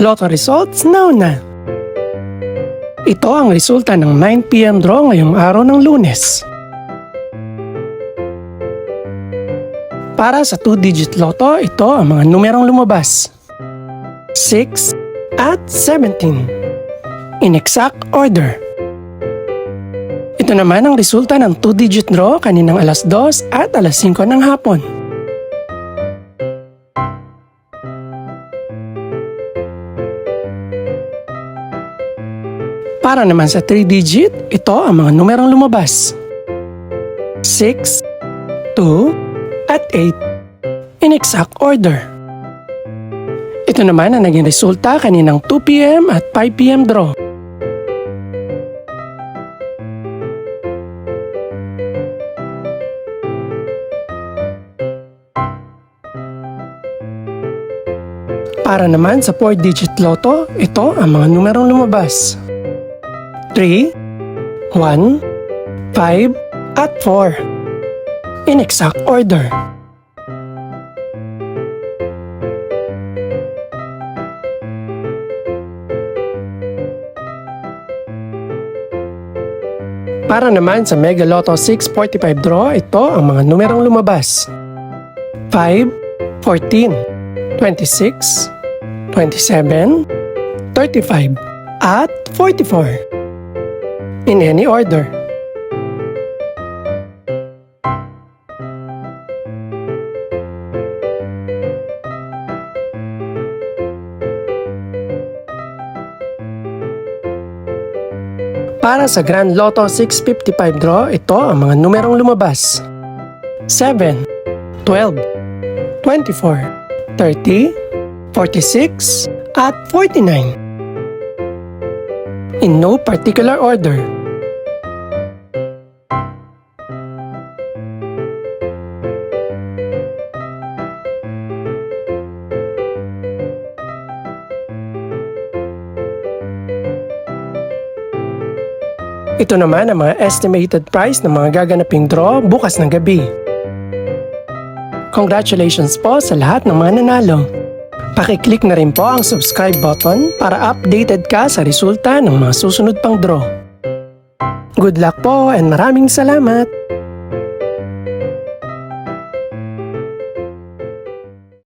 Lotto results now na. Ito ang resulta ng 9 PM draw ngayong araw ng Lunes. Para sa 2-digit lotto, ito ang mga numerong lumabas. 6 at 17. In exact order. Ito naman ang resulta ng 2-digit draw kaninang alas 2 at alas 5 ng hapon. Para naman sa 3-digit, ito ang mga numerong lumabas. 6, 2, at 8. In exact order. Ito naman ang naging resulta kaninang 2 PM at 5 PM draw. Para naman sa 4-digit lotto, ito ang mga numerong lumabas. 3, 1, 5, at 4. In exact order. Para naman sa Mega Lotto 645 draw, ito ang mga numerong lumabas. 5, 14, 26, 27, 35, at 44. In any order. Para sa Grand Lotto 655 draw, ito ang mga numerong lumabas. 7, 12, 24, 30, 46, at 49. In no particular order. Ito naman ang mga estimated price ng mga gaganaping draw bukas ng gabi. Congratulations po sa lahat ng mga nanalo. Pakiclick na rin po ang subscribe button para updated ka sa resulta ng mga susunod pang draw. Good luck po and maraming salamat!